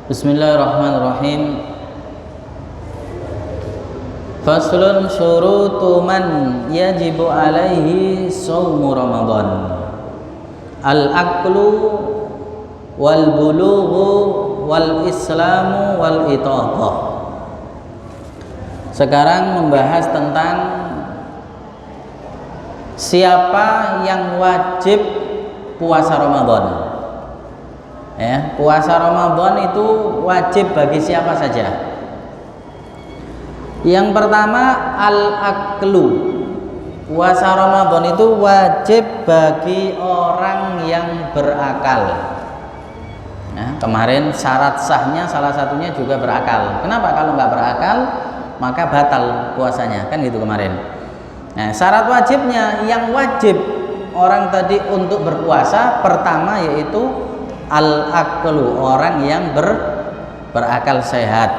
Bismillahirrahmanirrahim. Faslun syurutu man yajibu alaihi shaumu Ramadan. Al-aqlu wal bulughu wal islamu wal itaqah. Sekarang membahas tentang siapa yang wajib puasa Ramadan. Ya, puasa Ramadan itu wajib bagi siapa saja. Yang pertama, al-aqlu. Puasa Ramadan itu wajib bagi orang yang berakal. Nah, kemarin syarat sahnya salah satunya juga berakal. Kenapa? Kalau nggak berakal maka batal puasanya, kan gitu kemarin. Nah, syarat wajibnya, yang wajib orang tadi untuk berpuasa pertama yaitu al-aqlu, orang yang berakal sehat,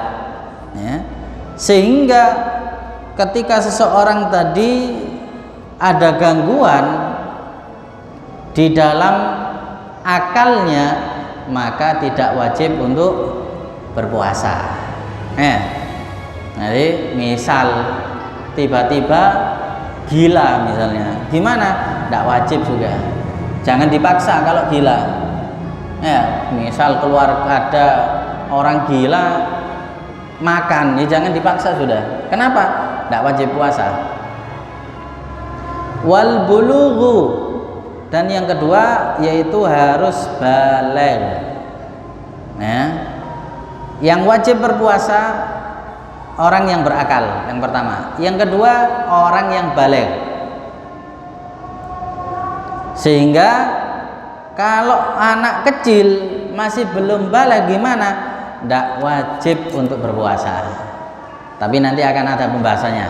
ya. Sehingga ketika seseorang tadi ada gangguan di dalam akalnya, maka tidak wajib untuk berpuasa. Jadi misal tiba-tiba gila misalnya, gimana? Tidak wajib juga. Jangan dipaksa kalau gila. Ya, misal keluar ada orang gila makan, ya jangan dipaksa sudah. Kenapa? Tidak wajib puasa. Wal bulughu, dan yang kedua yaitu harus baligh. Ya. Yang wajib berpuasa orang yang berakal, yang pertama. Yang kedua orang yang baligh. Sehingga kalau anak kecil masih belum balik gimana? Tidak wajib untuk berpuasa. Tapi nanti akan ada pembahasannya.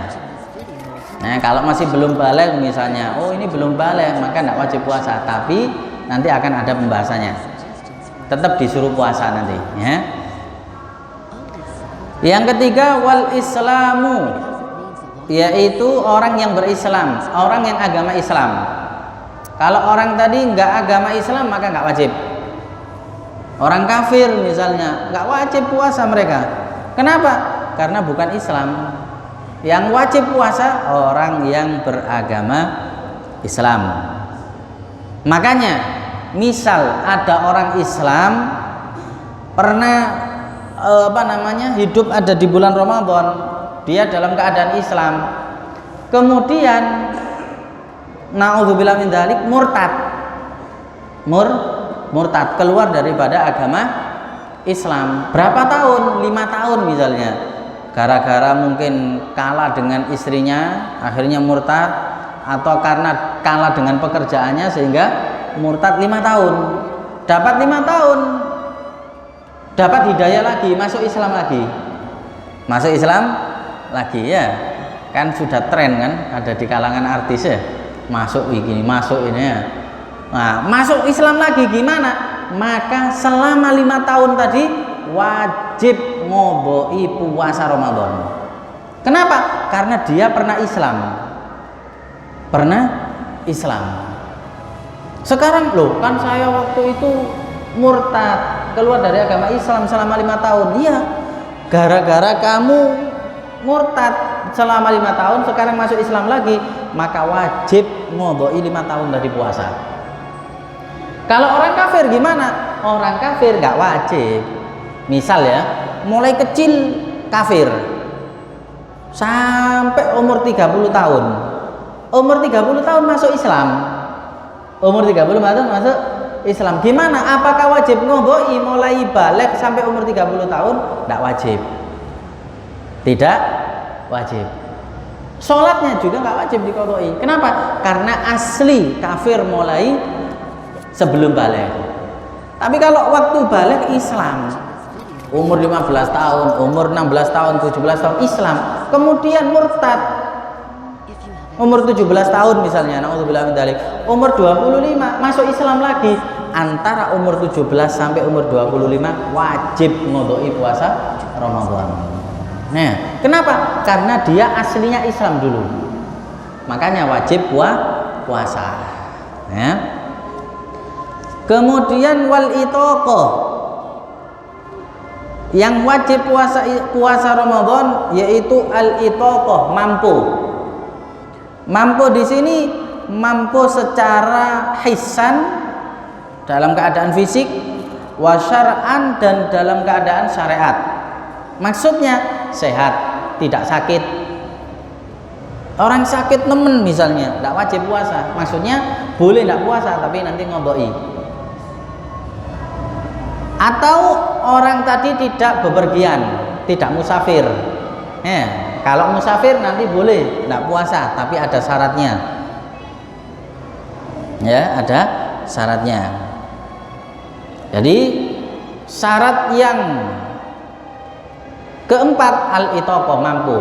Nah, kalau masih belum balik misalnya, oh ini belum balik, maka tidak wajib puasa. Tapi nanti akan ada pembahasannya. Tetap disuruh puasa nanti. Ya. Yang ketiga, wal islamu, yaitu orang yang berislam, orang yang agama Islam. Kalau orang tadi nggak agama Islam maka nggak wajib. Orang kafir misalnya nggak wajib puasa mereka. Kenapa? Karena bukan Islam. Yang wajib puasa orang yang beragama Islam. Makanya misal ada orang Islam pernah hidup ada di bulan Ramadan, dia dalam keadaan Islam, kemudian na'udzubillah min dzalik murtad keluar daripada agama Islam. Berapa tahun? 5 tahun misalnya. Gara-gara mungkin kalah dengan istrinya akhirnya murtad, atau karena kalah dengan pekerjaannya sehingga murtad 5 tahun. Dapat 5 tahun, dapat hidayah lagi, masuk Islam lagi. Masuk Islam lagi, ya. Kan sudah tren kan, ada di kalangan artis ya. Masuk ini, masuk ini ya. Nah, masuk Islam lagi gimana? Maka selama 5 tahun tadi wajib ngoboi puasa Ramadan. Kenapa? Karena dia pernah Islam. Pernah Islam. Sekarang loh, kan saya waktu itu murtad, keluar dari agama Islam selama 5 tahun. Iya, gara-gara kamu murtad selama 5 tahun, sekarang masuk Islam lagi, maka wajib ngoboi 5 tahun dari puasa. Kalau orang kafir gimana? Orang kafir gak wajib. Misal ya, mulai kecil kafir sampai umur 30 tahun. Umur 30 tahun masuk Islam. Umur 30 tahun masuk Islam. Gimana? Apakah wajib ngoboi mulai balik sampai umur 30 tahun? Gak wajib. Tidak wajib. Sholatnya juga nggak wajib diqodoi. Kenapa? Karena asli kafir mulai sebelum balik. Tapi kalau waktu balik Islam, umur 15 tahun, umur 16 tahun, 17 tahun Islam, kemudian murtad umur 17 tahun misalnya, na'udzubillah min dzalik, umur 25 masuk Islam lagi, antara umur 17 sampai umur 25 wajib ngodoi puasa Ramadan. Nah, kenapa? Karena dia aslinya Islam dulu, makanya wajib puasa. Ya. Kemudian wal itaqah, Yang wajib puasa Ramadan yaitu al-itaqah, mampu. Mampu di sini mampu secara hissan dalam keadaan fisik, wa syar'an dan dalam keadaan syariat. Maksudnya sehat, tidak sakit. Orang sakit nemen misalnya, tidak wajib puasa. Maksudnya boleh tidak puasa tapi nanti ngodoi. Atau orang tadi tidak bepergian, tidak musafir. Kalau musafir nanti boleh tidak puasa, tapi ada syaratnya. Ya, ada syaratnya. Jadi syarat yang keempat al-itaqah, mampu.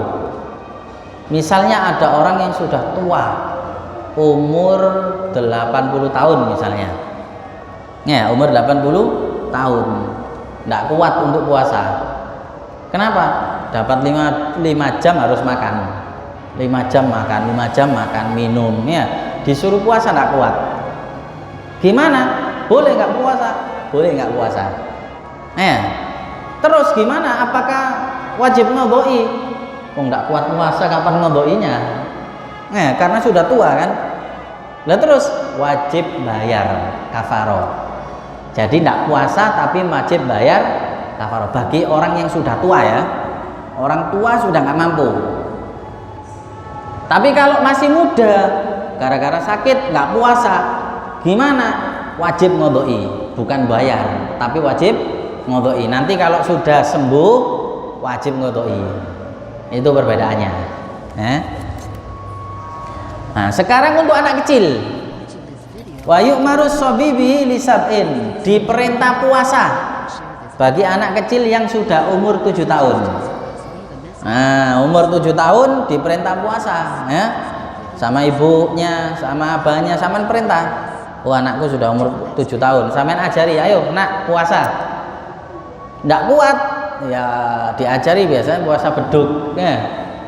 Misalnya ada orang yang sudah tua, umur 80 tahun misalnya. Ya, umur 80 tahun. Tidak kuat untuk puasa. Kenapa? Dapat 5 jam harus makan. 5 jam makan, 5 jam makan, minum. Ya, disuruh puasa tidak kuat. Gimana? Boleh nggak puasa? Boleh nggak puasa. Terus gimana? Apakah wajib ngodoi? Nggak kuat puasa, kapan ngodoinya? Karena sudah tua kan. Nah terus wajib bayar kafaroh. Jadi tidak puasa tapi wajib bayar kafaroh bagi orang yang sudah tua ya. Orang tua sudah nggak mampu. Tapi kalau masih muda, gara-gara sakit nggak puasa, gimana? Wajib ngodoi, bukan bayar, tapi wajib ngodoi. Nanti kalau sudah sembuh, wajib ngodoi. Itu perbedaannya. Nah, sekarang untuk anak kecil, wa yu'marus shabibi li sab'in, diperintah puasa bagi anak kecil yang sudah umur 7 tahun. Nah, umur 7 tahun diperintah puasa, ya. Sama ibunya, sama abahnya, sama perintah. Oh, anakku sudah umur 7 tahun, sampean ajari, ayo nak puasa. Nggak kuat, ya diajari biasanya puasa beduk.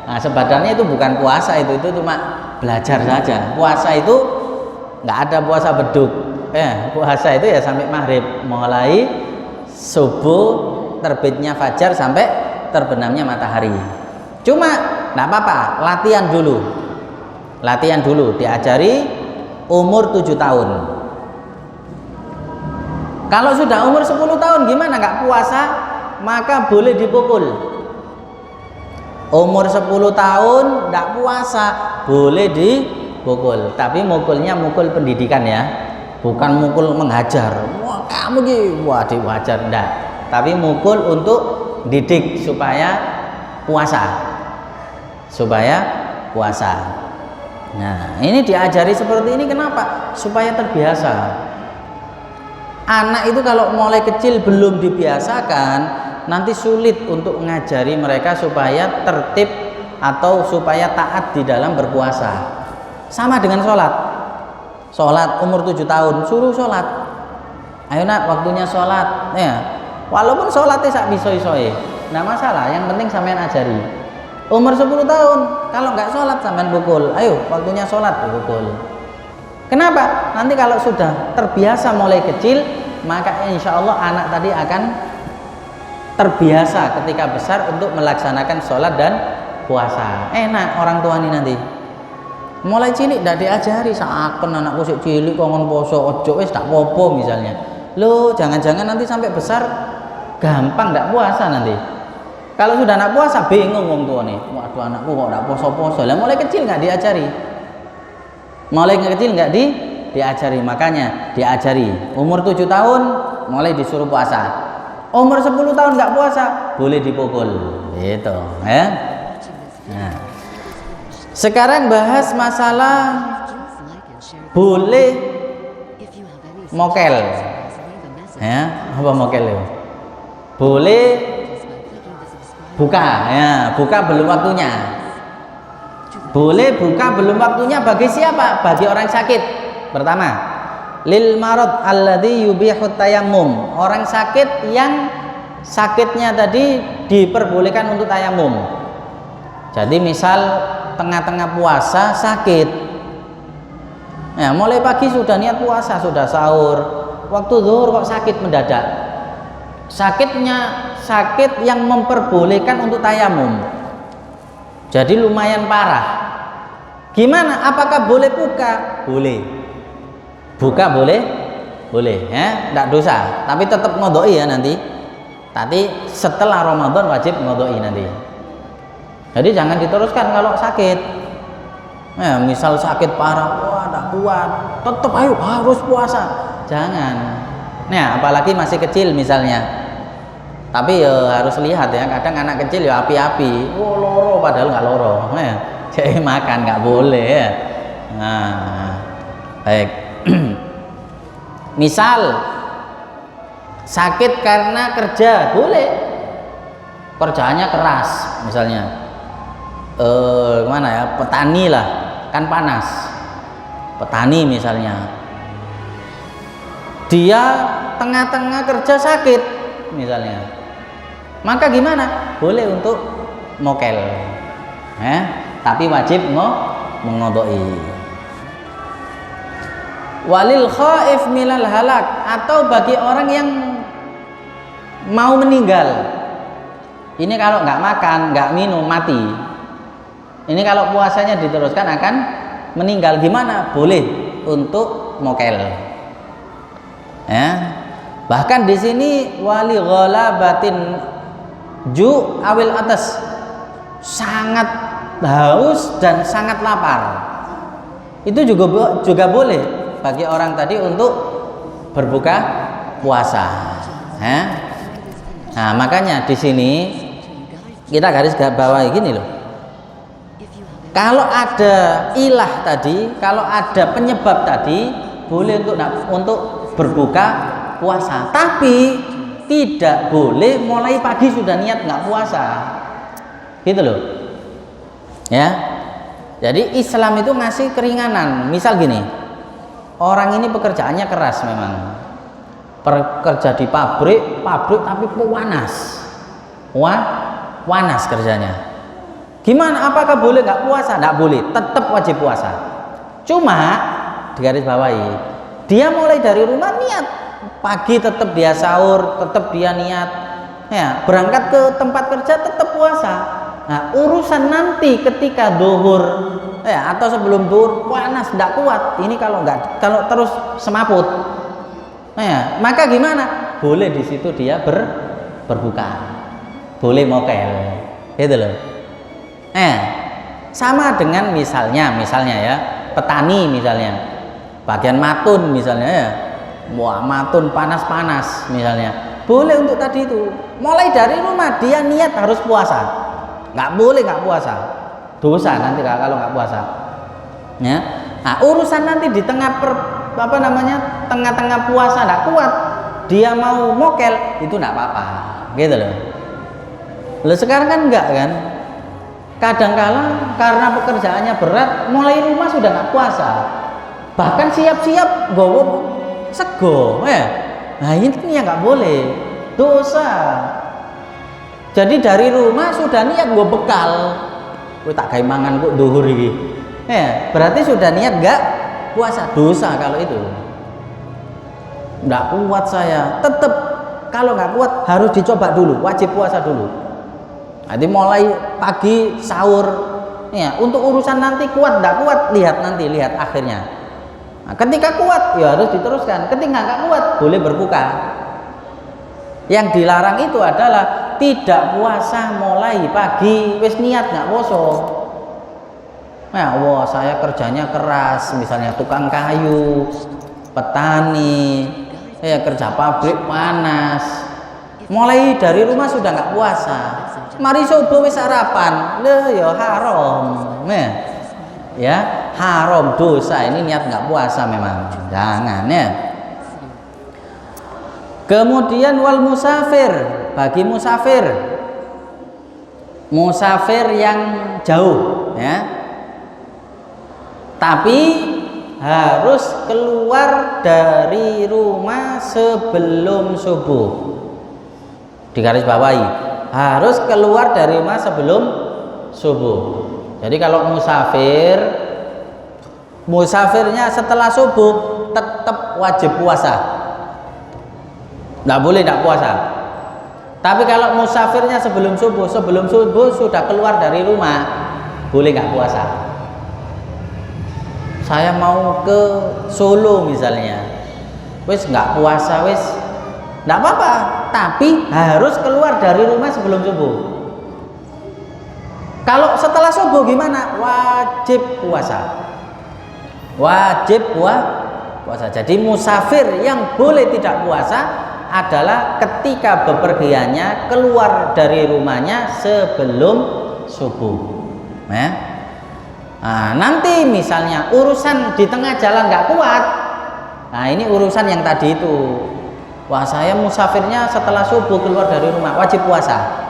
Nah, sebenarnya itu bukan puasa, itu cuma belajar saja. Puasa itu nggak ada puasa beduk. Puasa itu ya sampai maghrib, mulai subuh terbitnya fajar sampai terbenamnya matahari. Cuma nggak apa-apa, latihan dulu, diajari umur 7 tahun. Kalau sudah umur 10 tahun gimana nggak puasa, maka boleh dipukul. Umur 10 tahun nggak puasa, boleh dipukul. Tapi mukulnya mukul pendidikan ya, bukan mukul menghajar. Wah kamu gini, wah diwajar enggak. Tapi mukul untuk didik supaya puasa. Nah ini diajari seperti ini kenapa? Supaya terbiasa. Anak itu kalau mulai kecil belum dibiasakan, nanti sulit untuk mengajari mereka supaya tertib atau supaya taat di dalam berpuasa. Sama dengan sholat umur 7 tahun suruh sholat, ayo nak waktunya sholat ya. Walaupun sholatnya sak bisa-bisa, nggak masalah, yang penting sampean ajari. Umur 10 tahun kalau nggak sholat sampean pukul, ayo waktunya sholat pukul. Kenapa? Nanti kalau sudah terbiasa mulai kecil, maka insya Allah anak tadi akan terbiasa ketika besar untuk melaksanakan sholat dan puasa. Enak orang tua ini nanti. Mulai cilik tidak diajari, seakan anakku sik cilik kongon poso, ojo wis tak popo misalnya. Loh, jangan-jangan nanti sampai besar gampang tidak puasa nanti. Kalau sudah anak puasa bingung wong tua nih. Waduh anakku kok tidak poso-poso. Lah mulai kecil nggak diajari. Mulai kecil nggak diajari, makanya diajari umur 7 tahun mulai disuruh puasa, umur 10 tahun nggak puasa boleh dipukul gitu ya. Nah, sekarang bahas masalah boleh mokel ya. Apa mokel ya? Boleh buka ya, buka belum waktunya. Boleh buka belum waktunya bagi siapa? Bagi orang sakit. Pertama, lil marad alladzi yubihu tayammum. Orang sakit yang sakitnya tadi diperbolehkan untuk tayamum. Jadi misal tengah-tengah puasa sakit. Ya, mulai pagi sudah niat puasa, sudah sahur. Waktu zuhur kok sakit mendadak. Sakitnya sakit yang memperbolehkan untuk tayamum. Jadi lumayan parah. Gimana? Apakah boleh buka? Boleh. Buka boleh? Boleh, ya, tidak dosa. Tapi tetap ngodoi ya nanti. Tapi setelah Ramadan wajib ngodoi nanti. Jadi jangan diteruskan kalau sakit. Ya, misal sakit parah, wah tidak kuat, tetap ayo harus puasa. Jangan. Nah, apalagi masih kecil misalnya. Tapi ya harus lihat ya. Kadang anak kecil ya api-api. Oh loro padahal nggak loro. Ya. Jadi makan nggak boleh ya. Nah, baik. Misal sakit karena kerja, boleh. Kerjaannya keras, misalnya. Kemana ya? Petani lah, kan panas. Petani misalnya. Dia tengah-tengah kerja sakit, misalnya. Maka gimana? Boleh untuk mokel. Tapi wajib mengodoi. Walil khaif milal halak, atau bagi orang yang mau meninggal. Ini kalau nggak makan, nggak minum, mati. Ini kalau puasanya diteruskan akan meninggal. Gimana? Boleh untuk mokel. Ya. Bahkan di sini wali ghalabatin ju awil atas, sangat haus dan sangat lapar. Itu juga boleh bagi orang tadi untuk berbuka puasa. Nah, makanya di sini kita garis bawahi gini loh. Kalau ada ilah tadi, kalau ada penyebab tadi, boleh untuk berbuka puasa. Tapi tidak boleh mulai pagi sudah niat nggak puasa. Gitu loh. Ya. Jadi Islam itu ngasih keringanan. Misal gini, orang ini pekerjaannya keras memang, pekerja di pabrik tapi panas, panas kerjanya. Gimana? Apakah boleh nggak puasa? Nggak boleh, tetap wajib puasa. Cuma di garis bawahi, dia mulai dari rumah niat, pagi tetap dia sahur, tetap dia niat, ya berangkat ke tempat kerja tetap puasa. Nah, urusan nanti ketika duhur, ya atau sebelum duhur panas tidak kuat, ini kalau terus semaput, ya maka gimana? Boleh di situ dia berbuka, boleh mokel, gitu loh. Sama dengan misalnya ya petani misalnya, bagian matun misalnya ya, matun panas-panas misalnya, boleh untuk tadi itu mulai dari rumah dia niat harus puasa. Nggak boleh nggak puasa, dosa nanti kalau nggak puasa. Ya, nah urusan nanti di tengah-tengah puasa nggak kuat, dia mau mokel itu nggak apa-apa, gitu loh. Loh sekarang kan enggak kan? Kadang-kala karena pekerjaannya berat, mulai rumah sudah nggak puasa, bahkan siap-siap gowo sego, ya. Nah ini yang nggak boleh, dosa. Jadi dari rumah sudah niat gue bekal, gue tak kayak mangan kok duhur ini, ya berarti sudah niat nggak puasa, dosa kalau itu. Nggak kuat saya, tetap kalau nggak kuat harus dicoba dulu, wajib puasa dulu. Nanti mulai pagi sahur, ya untuk urusan nanti kuat nggak kuat lihat akhirnya. Nah, ketika kuat ya harus diteruskan, ketika nggak kuat boleh berbuka. Yang dilarang itu adalah tidak puasa mulai pagi wis niat nggak poso. Nah, saya kerjanya keras, misalnya tukang kayu, petani, ya kerja pabrik panas. Mulai dari rumah sudah nggak puasa. Mari subuh wis sarapan, ya haram, ya haram, dosa. Ini niat nggak puasa memang, jangan ya. Kemudian wal musafir, bagi musafir yang jauh, ya, tapi harus keluar dari rumah sebelum subuh. Di garis bawahi, harus keluar dari rumah sebelum subuh. Jadi kalau musafirnya setelah subuh tetap wajib puasa, nggak boleh nggak puasa. Tapi kalau musafirnya sebelum subuh sudah keluar dari rumah, boleh nggak puasa? Saya mau ke Solo misalnya, wis nggak puasa, wis nggak apa-apa, tapi harus keluar dari rumah sebelum subuh. Kalau setelah subuh gimana? Wajib puasa. Wajib puasa. Jadi musafir yang boleh tidak puasa adalah ketika bepergiannya keluar dari rumahnya sebelum subuh. Nah, nanti misalnya urusan di tengah jalan nggak kuat, nah ini urusan yang tadi itu. Wah, saya musafirnya setelah subuh keluar dari rumah, wajib puasa.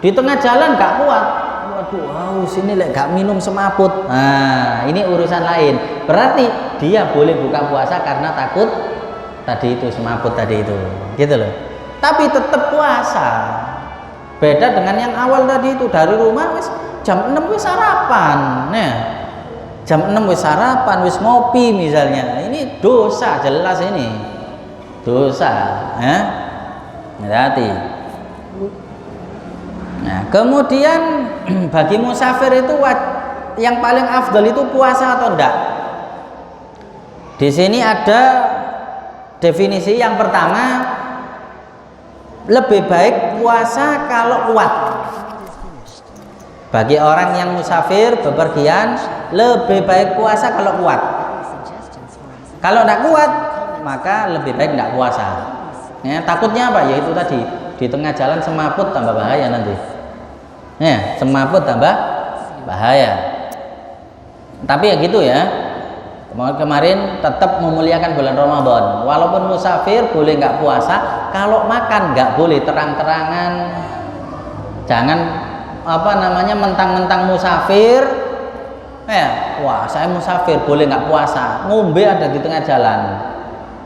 Di tengah jalan nggak kuat, waduh, haus ini nggak minum semaput. Nah, ini urusan lain. Berarti dia boleh buka puasa karena takut tadi itu, semaput tadi itu, gitu loh. Tapi tetap puasa. Beda dengan yang awal tadi itu, dari rumah wis jam 6 wis sarapan. Nah, jam 6 wis sarapan, wis ngopi misalnya. Ini dosa, jelas ini. Dosa, ya. Hati-hati. Nah, kemudian bagi musafir itu yang paling afdal itu puasa atau enggak? Di sini ada definisi yang pertama, lebih baik puasa kalau kuat. Bagi orang yang musafir bepergian, lebih baik puasa kalau kuat. Kalau tidak kuat, maka lebih baik tidak puasa. Ya, takutnya apa? Yaitu tadi, di tengah jalan semaput tambah bahaya nanti. Ya, semaput tambah bahaya. Tapi ya gitu ya. Kemarin tetap memuliakan bulan Ramadan. Walaupun musafir boleh nggak puasa, kalau makan nggak boleh terang-terangan. Jangan mentang-mentang musafir. Wah, saya musafir boleh nggak puasa. Ngombe ada di tengah jalan,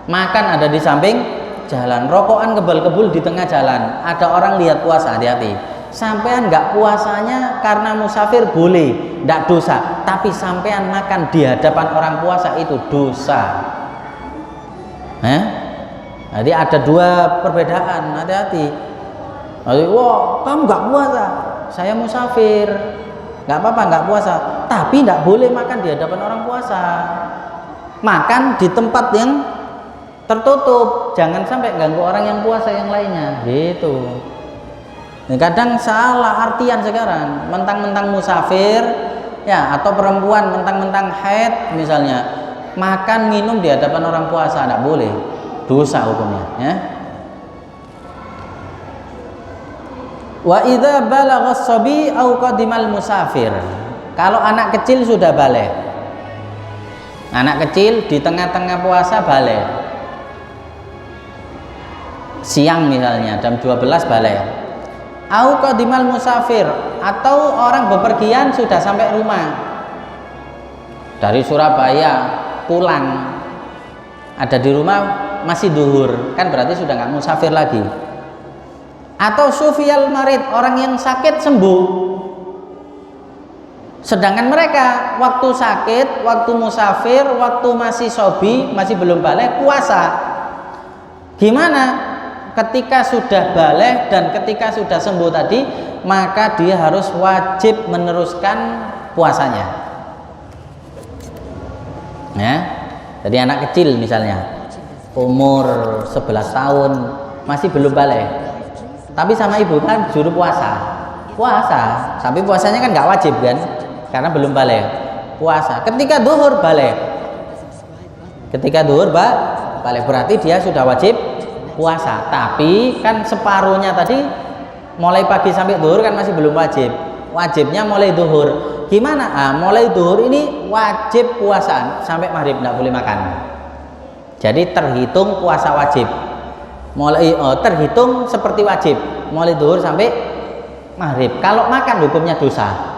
makan ada di samping jalan, rokokan kebal-kebul di tengah jalan. Ada orang lihat puasa, hati-hati. Sampean nggak puasanya karena musafir boleh, nggak dosa. Tapi sampean makan di hadapan orang puasa itu dosa. Jadi ada dua perbedaan, hati-hati. Wah, kamu nggak puasa, saya musafir, nggak apa-apa nggak puasa. Tapi nggak boleh makan di hadapan orang puasa. Makan di tempat yang tertutup, jangan sampai ganggu orang yang puasa yang lainnya. Gitu. Kadang salah artian sekarang, mentang-mentang musafir ya, atau perempuan mentang-mentang haid misalnya, makan minum di hadapan orang puasa, tidak boleh, dosa hukumnya ya. Wa idza balagha as-sabi au qadimal musafir. Kalau anak kecil sudah balik, anak kecil di tengah-tengah puasa balik, siang misalnya jam 12 balik, au qadimal musafir, atau orang bepergian sudah sampai rumah dari Surabaya pulang, ada di rumah masih duhur, kan berarti sudah nggak musafir lagi. Atau sufiyal marid, orang yang sakit sembuh, sedangkan mereka waktu sakit, waktu musafir, waktu masih sobi, masih belum balik puasa. Gimana? Ketika sudah balik dan ketika sudah sembuh tadi, maka dia harus wajib meneruskan puasanya. Ya, jadi anak kecil misalnya umur 11 tahun masih belum balik, tapi sama ibu kan juru puasa, tapi puasanya kan nggak wajib kan, karena belum balik. Puasa ketika duhur balik, balik berarti dia sudah wajib puasa. Tapi kan separuhnya tadi mulai pagi sampai duhur kan masih belum wajib, wajibnya mulai duhur. Gimana? Mulai duhur ini wajib puasa sampai maghrib, nggak boleh makan. Jadi terhitung puasa wajib, mulai terhitung seperti wajib, mulai duhur sampai maghrib. Kalau makan hukumnya dosa.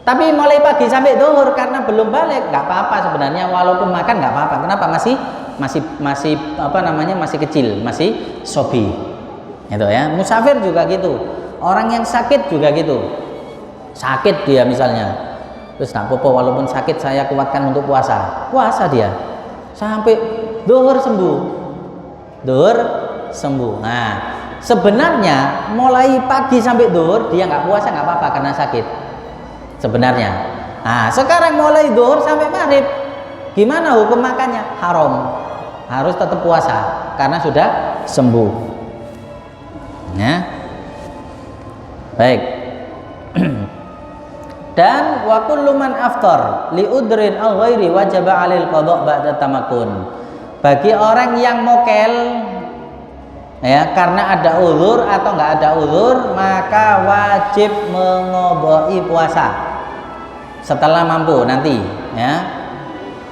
Tapi mulai pagi sampai duhur karena belum balik nggak apa-apa sebenarnya, walaupun makan nggak apa-apa. Kenapa? Masih kecil, masih sobi. Itu ya. Musafir juga gitu. Orang yang sakit juga gitu. Sakit dia misalnya, terus nak popo, walaupun sakit saya kuatkan untuk puasa dia sampai duhur sembuh. Nah, sebenarnya mulai pagi sampai zuhur dia nggak puasa nggak apa-apa karena sakit. Sebenarnya. Nah, sekarang mulai zuhur sampai maghrib, gimana hukum makannya? Haram. Harus tetap puasa karena sudah sembuh. Ya. Baik. Dan wa kullu man aftar li udrin al ghairi wajaba 'alil qada' ba'da tamakkun. Bagi orang yang mokel ya karena ada uzur atau enggak ada uzur, maka wajib mengodoi puasa setelah mampu nanti ya.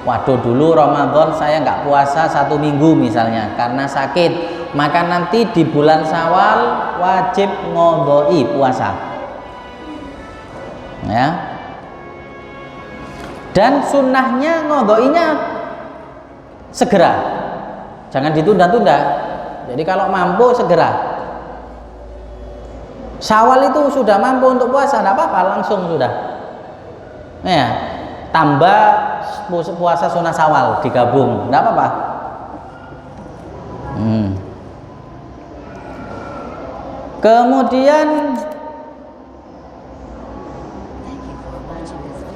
Waduh, dulu Ramadan saya enggak puasa 1 minggu misalnya karena sakit, maka nanti di bulan Syawal wajib ngodoi puasa. Ya, dan sunnahnya ngodoinya segera, jangan ditunda-tunda. Jadi kalau mampu segera. Syawal itu sudah mampu untuk puasa, tidak apa-apa, langsung sudah. Ya, tambah puasa sunnah Syawal digabung, tidak apa-apa. Kemudian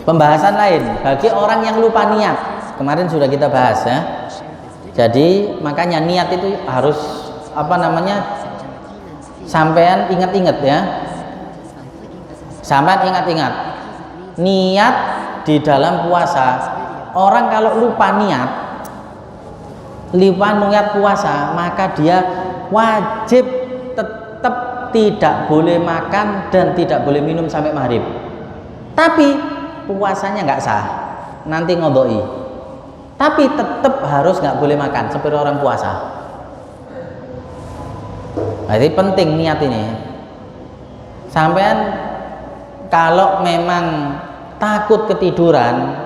pembahasan lain bagi orang yang lupa niat, kemarin sudah kita bahas ya. Jadi makanya niat itu harus sampean ingat-ingat ya. Sampean ingat-ingat niat di dalam puasa. Orang kalau lupa niat puasa, maka dia wajib tetap tidak boleh makan dan tidak boleh minum sampai maghrib. Tapi puasanya nggak sah, nanti ngodoi. Tapi tetap harus nggak boleh makan seperti orang puasa. Jadi penting niat ini. Sampean kalau memang takut ketiduran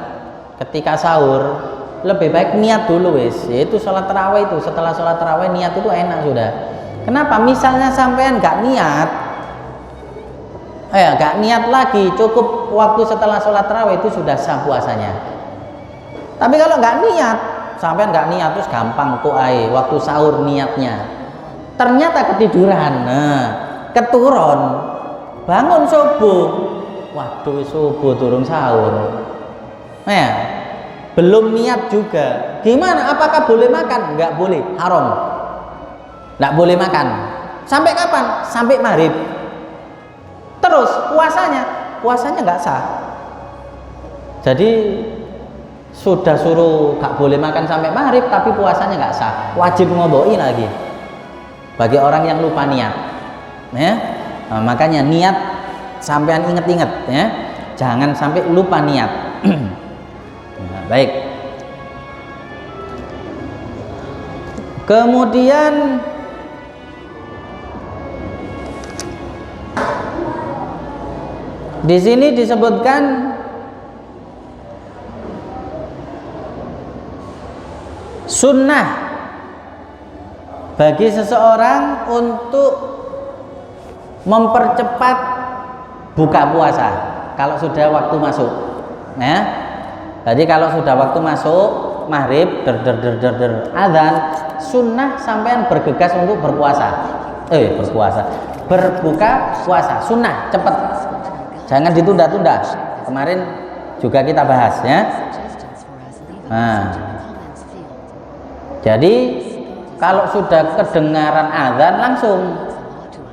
ketika sahur, lebih baik niat dulu wis. Yaitu sholat tarawih itu, setelah sholat tarawih niat itu enak sudah. Kenapa? Misalnya sampean nggak niat, gak niat lagi, cukup waktu setelah sholat tarawih itu sudah sah puasanya. Tapi kalau nggak niat, sampai nggak niat terus gampang kok waktu sahur niatnya, ternyata ketiduran, keturun, bangun subuh, waduh subuh turun sahur, belum niat juga. Gimana? Apakah boleh makan? Nggak boleh, haram. Nggak boleh makan. Sampai kapan? Sampai maghrib. Terus puasanya nggak sah. Jadi sudah suruh nggak boleh makan sampai maghrib, tapi puasanya nggak sah. Wajib ngodoi lagi. Bagi orang yang lupa niat, ya. Nah, makanya niat sampean inget-inget, ya. Jangan sampai lupa niat. Nah, baik. Kemudian di sini disebutkan sunnah bagi seseorang untuk mempercepat buka puasa kalau sudah waktu masuk. Ya. Jadi kalau sudah waktu masuk maghrib azan, sunnah sampean bergegas untuk berpuasa. Berbuka puasa, sunnah cepat. Jangan ditunda-tunda. Kemarin juga kita bahas ya. Nah, jadi kalau sudah kedengaran azan langsung.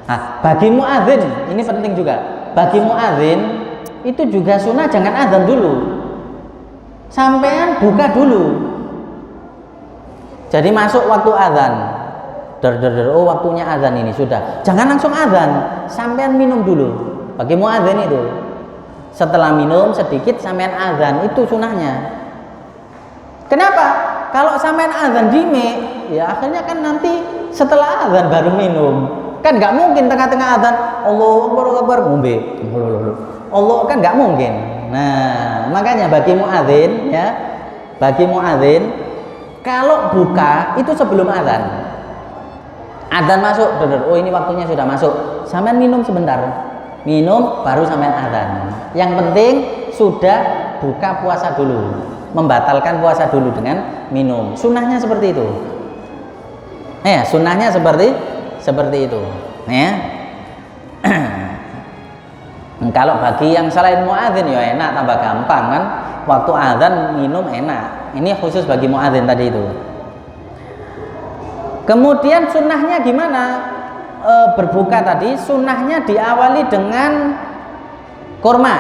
Nah, bagi muadzin ini penting juga. Bagi muadzin itu juga sunnah jangan azan dulu. Sampean buka dulu. Jadi masuk waktu azan. Oh waktunya azan ini sudah. Jangan langsung azan. Sampean minum dulu. Bagi muadzin itu. Setelah minum sedikit sampean azan, itu sunnahnya. Kenapa? Kalau sampean azan dime, ya akhirnya kan nanti setelah azan baru minum. Kan nggak mungkin tengah-tengah azan Allahu Akbar ngombe. Allah kan nggak mungkin. Nah, makanya bagi muadzin ya, kalau buka itu sebelum azan. Azan masuk, oh ini waktunya sudah masuk. Sampean minum sebentar. Minum baru sampean azan. Yang penting sudah buka puasa dulu. Membatalkan puasa dulu dengan minum. Sunnahnya seperti itu. Sunnahnya seperti itu. Ya. Kalau bagi yang selain muadzin ya enak, tambah gampang kan. Waktu azan minum enak. Ini khusus bagi muadzin tadi itu. Kemudian sunnahnya gimana? Berbuka tadi sunnahnya diawali dengan kurma.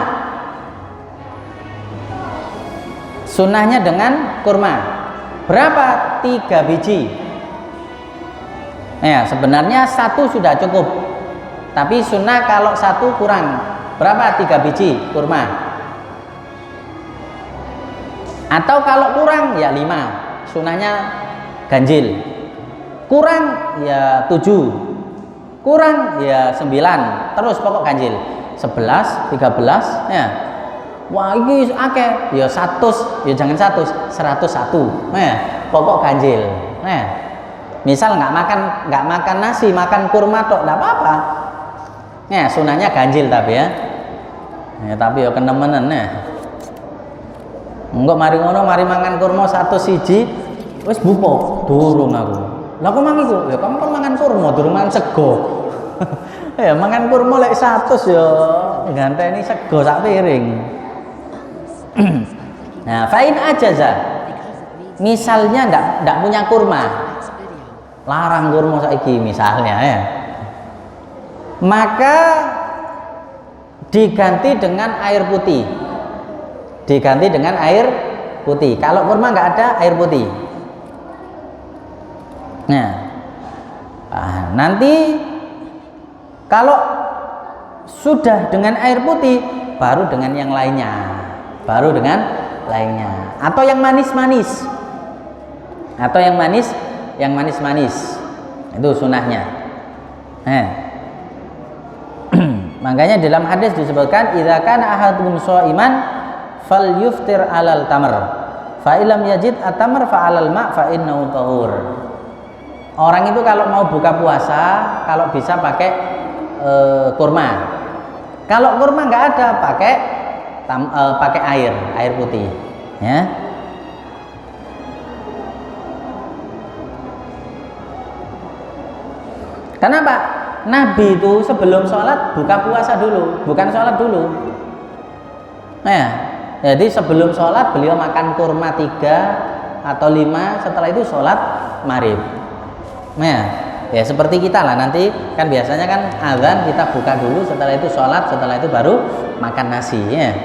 Sunnahnya dengan kurma. Berapa? 3 biji. Sebenarnya 1 sudah cukup. Tapi sunnah kalau 1 kurang. Berapa? 3 biji kurma. Atau kalau kurang ya 5. Sunnahnya ganjil. Kurang ya 7. Kurang ya 9. Terus pokok ganjil. 11, 13 ya. Wah, ini akeh ya 100, ya jangan 100, 101. Pokok ganjil. Misal nggak makan nasi, makan kurma tok enggak apa-apa. Sunahnya ganjil tapi ya. Tapi ya kenemenen ya. Enggak mari ngono, mari mangan kurma 1 siji wis bupo, durung aku. Lah kok mangan iku? Ya kamu kan mangan kurma, durung mangan sego. Mangan kurma lek 100 ya ganteni sego sak piring. Nah, fa'in ajaza. Misalnya enggak punya kurma. Larang kurma saiki misalnya ya. Maka diganti dengan air putih. Diganti dengan air putih. Kalau kurma enggak ada, air putih. Nah, nanti kalau sudah dengan air putih, baru dengan yang lainnya. Baru dengan lainnya. Atau yang manis-manis. Atau yang manis-manis. Itu sunahnya. Makanya dalam hadis disebutkan idza kana ahadukum shaiman falyuftir alal tamr fa illam yajid at-tamr fa alal ma' fa innahu tahur. Orang itu kalau mau buka puasa kalau bisa pakai kurma. Kalau kurma nggak ada pakai air putih ya. Kenapa? Nabi itu sebelum sholat buka puasa dulu, bukan sholat dulu. Jadi sebelum sholat beliau makan kurma 3 atau 5, setelah itu sholat maghrib. Ya seperti kita lah, nanti kan biasanya kan azan kita buka dulu, setelah itu sholat, setelah itu baru makan nasi ya.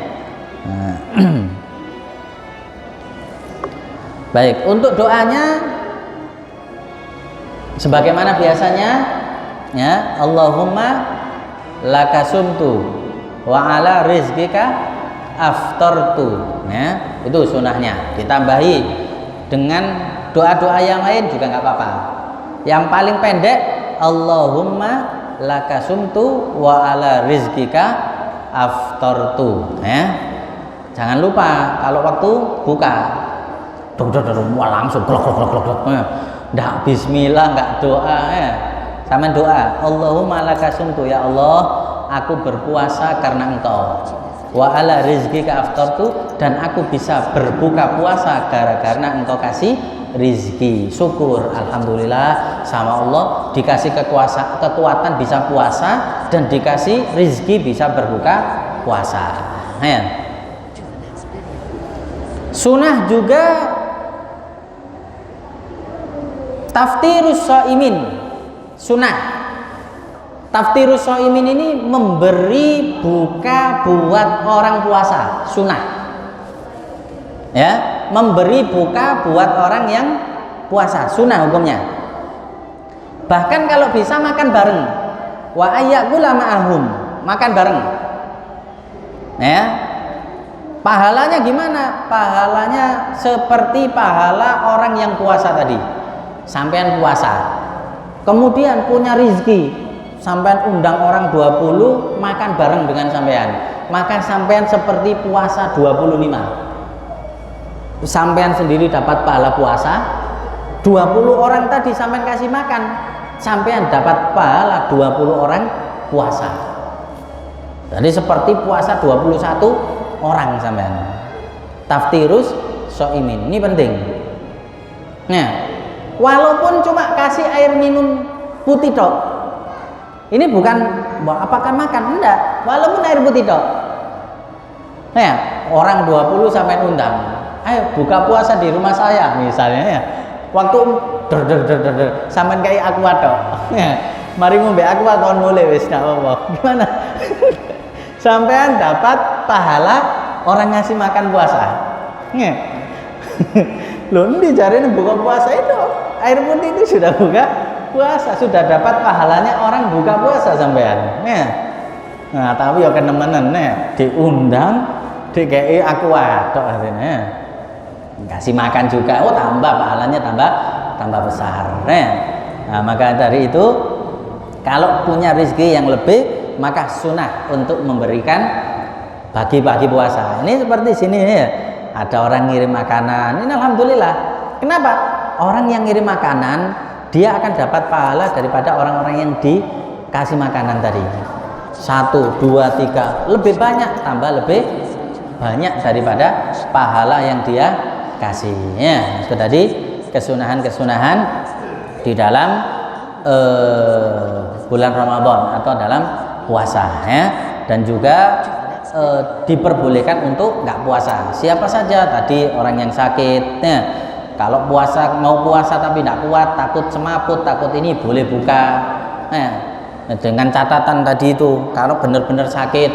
Baik, untuk doanya sebagaimana biasanya ya, Allahumma lakasumtu wa ala rizqika aftartu ya, itu sunahnya. Ditambahi dengan doa-doa yang lain juga nggak apa-apa. Yang paling pendek Allahumma lakasumtu wa ala rizqika aftartu ya. Jangan lupa kalau waktu buka langsung klok nggak bismillah, nggak doa ya. Sama doa Allahumma lakasumtu, ya Allah aku berpuasa karena engkau, wa ala rizqika aftartu, dan aku bisa berbuka puasa karena engkau kasih rizki. Syukur, alhamdulillah sama Allah dikasih kekuatan bisa puasa dan dikasih rizki bisa berbuka puasa ya. Sunnah juga taftirus shaimin. Sunnah taftirus shaimin ini memberi buka buat orang puasa. Sunnah ya, memberi buka buat orang yang puasa. Sunnah hukumnya. Bahkan kalau bisa makan bareng. Wa ayyakula ma'ahum, makan bareng ya. Pahalanya gimana? Pahalanya seperti pahala orang yang puasa tadi. Sampean puasa, kemudian punya rizki, sampean undang orang 20 makan bareng dengan sampean, maka sampean seperti puasa 25. Sampean sendiri dapat pahala puasa, 20 orang tadi sampean kasih makan, sampean dapat pahala 20 orang puasa. Jadi seperti puasa 21 orang sampean. Taftirus shaimin ini penting. Nah, Walaupun cuma kasih air minum putih tok. Ini bukan apakah makan, enggak. Walaupun air putih tok. Nah, orang 20 sampai undang. Ayo buka puasa di rumah saya misalnya ya. Waktu sampean kayak aqua tok. Mari ngombe aqua kon mulai wis gak apa-apa. Gimana? Sampean dapat pahala orang ngasih makan puasa. Loh, ini jarene buka puasa itu air putih itu sudah buka puasa, sudah dapat pahalanya orang buka puasa sampean. Nah, tapi ya kenemenan diundang DKI aqua tok artinya. Kasih makan juga, oh tambah pahalanya tambah besar. Nah, maka dari itu kalau punya rezeki yang lebih, maka sunnah untuk memberikan bagi-bagi puasa. Ini seperti sini ya, ada orang ngirim makanan. Ini alhamdulillah. Kenapa? Orang yang ngirim makanan dia akan dapat pahala daripada orang-orang yang dikasih makanan tadi. 1, 2, 3 lebih banyak, tambah lebih banyak daripada pahala yang dia kasih. Ya, itu tadi kesunahan-kesunahan di dalam bulan Ramadan atau dalam puasa ya. Dan juga diperbolehkan untuk nggak puasa. Siapa saja tadi orang yang sakit ya. Kalau mau puasa tapi nggak kuat, takut semaput, takut ini boleh buka ya. Dengan catatan tadi itu kalau benar-benar sakit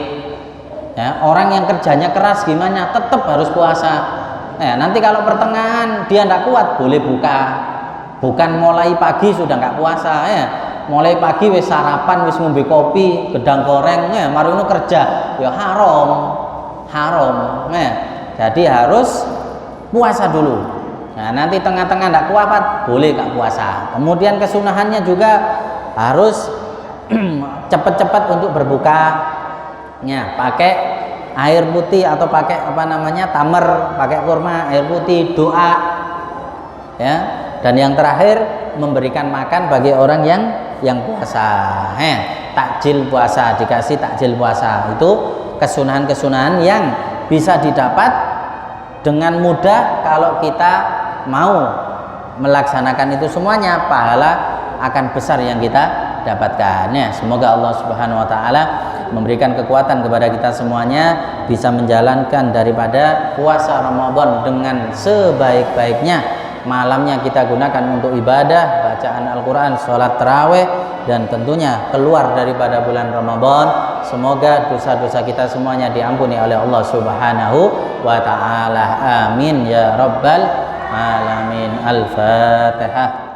ya, orang yang kerjanya keras gimana tetap harus puasa. Nah, nanti kalau pertengahan dia tidak kuat boleh buka, bukan mulai pagi sudah nggak puasa ya. Mulai pagi wis sarapan, wis ngombe kopi, gedang goreng ya, mari ngono kerja ya haram ya. Jadi harus puasa dulu. Nah, nanti tengah-tengah tidak kuat boleh nggak puasa. Kemudian kesunahannya juga harus cepat-cepat untuk berbuka ya, pakai air putih atau pakai tamer, pakai kurma, air putih, doa ya. Dan yang terakhir memberikan makan bagi orang yang puasa. Takjil puasa, dikasih takjil puasa. Itu kesunahan-kesunahan yang bisa didapat dengan mudah kalau kita mau melaksanakan itu semuanya, pahala akan besar yang kita dapatkan ya. Semoga Allah Subhanahu wa taala memberikan kekuatan kepada kita semuanya bisa menjalankan daripada puasa Ramadan dengan sebaik-baiknya. Malamnya kita gunakan untuk ibadah, bacaan Al-Quran, sholat tarawih, dan tentunya keluar daripada bulan Ramadan. Semoga dosa-dosa kita semuanya diampuni oleh Allah Subhanahu wa ta'ala. Amin ya rabbal alamin. Al-Fatihah.